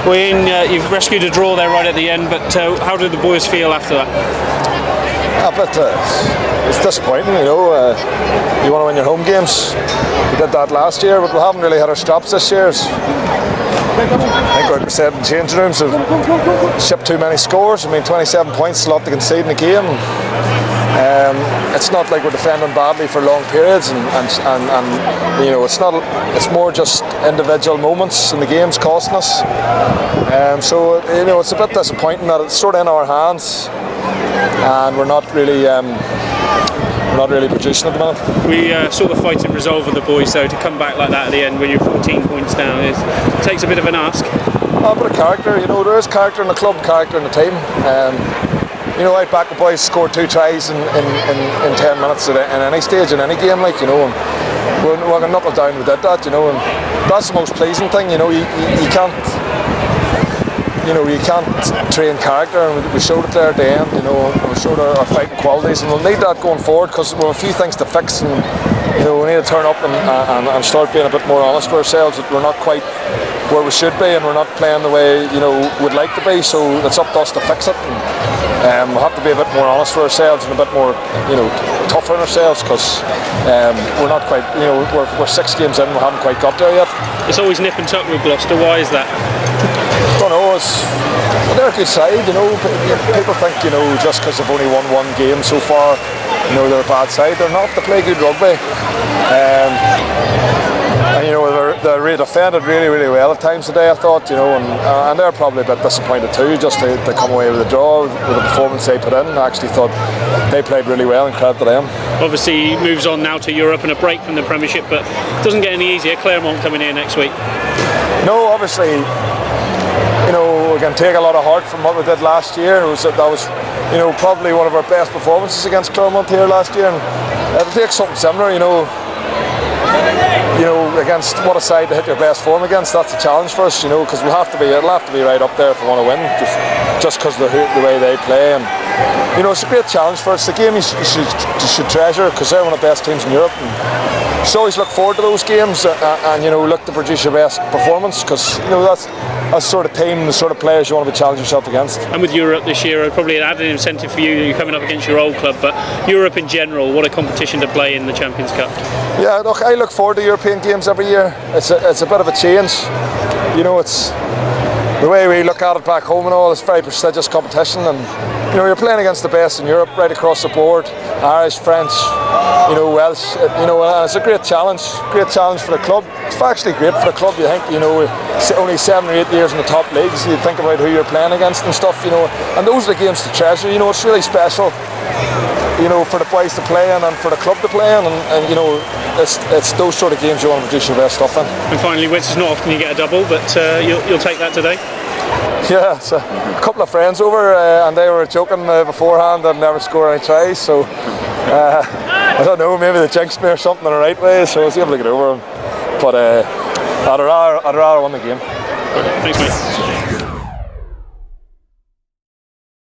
Whitten, you've rescued a draw there right at the end, but how did the boys feel after that? It's disappointing, you know. You want to win your home games. We did that last year, but we haven't really had our stops this year. I think, like we said in changing rooms, we've shipped too many scores. I mean, 27 points is a lot to concede in the game. It's not like we're defending badly for long periods, and you know, it's not. It's more just individual moments in the games costing us. So you know, it's a bit disappointing that it's sort of in our hands, and we're not really producing at the minute. We saw the fight and resolve of the boys, though, to come back like that at the end when you're 14 points down, it takes a bit of an ask. A bit of character, you know. There is character in the club, character in the team. You know, out back the boys scored 2 tries in 10 minutes in any stage, in any game, like, you know, and we're going to knuckle down, we did that, you know, and that's the most pleasing thing, you know. You can't, you know, you can't train character, and we showed it there at the end, you know. We showed our fighting qualities, and we'll need that going forward, because we have a few things to fix, and you know, we need to turn up and start being a bit more honest with ourselves, that we're not quite where we should be, and we're not playing the way, you know, we'd like to be. So it's up to us to fix it, and we'll have to be a bit more honest with ourselves and a bit more, you know, tougher on ourselves, because we're not quite, you know, we're 6 games in, we haven't quite got there yet. It's always nip and tuck with Gloucester. Why is that? I don't know. They're a good side, you know. People think, you know, just because they've only won 1 game so far, you know, they're a bad side. They're not. They play good rugby. And you know, they defended really, really well at times today, I thought, you know, and they're probably a bit disappointed too, just to come away with a draw with the performance they put in. I actually thought they played really well, and credit to them. Obviously, he moves on now to Europe and a break from the Premiership, but it doesn't get any easier. Claremont coming here next week. No, obviously, you know, we can take a lot of heart from what we did last year. That was, you know, probably one of our best performances against Claremont here last year, and it'll take something similar, you know, against what a side to hit your best form against. That's a challenge for us, you know, because it'll have to be right up there if we want to win, just because of the way they play. And you know, it's a great challenge for us. The game you should treasure, because they're one of the best teams in Europe. And you should always look forward to those games, and you know, look to produce your best performance, because you know, that's the sort of team, the sort of players you want to be challenging yourself against. And with Europe this year, probably an added incentive for you. You're coming up against your old club, but Europe in general, what a competition to play in the Champions Cup. Yeah, look, I look forward to European games every year. It's a bit of a change. You know, it's the way we look at it back home and all. It's very prestigious competition, and you know, you're playing against the best in Europe right across the board. Irish, French, you know, Welsh. You know, it's a great challenge for the club. It's actually great for the club. You think, you know, only 7 or 8 years in the top leagues, you think about who you're playing against and stuff, you know, and those are the games to treasure. You know, it's really special, you know, for the boys to play in and for the club to play in, and you know, it's those sort of games you want to produce your best stuff in. And finally, Whitten, it's not often you get a double, but you'll take that today. Yeah, so a couple of friends over, and they were joking beforehand and never score any tries, so I don't know, maybe they jinxed me or something in the right way, so I was able to get over them. But I'd rather win the game. Thanks, mate.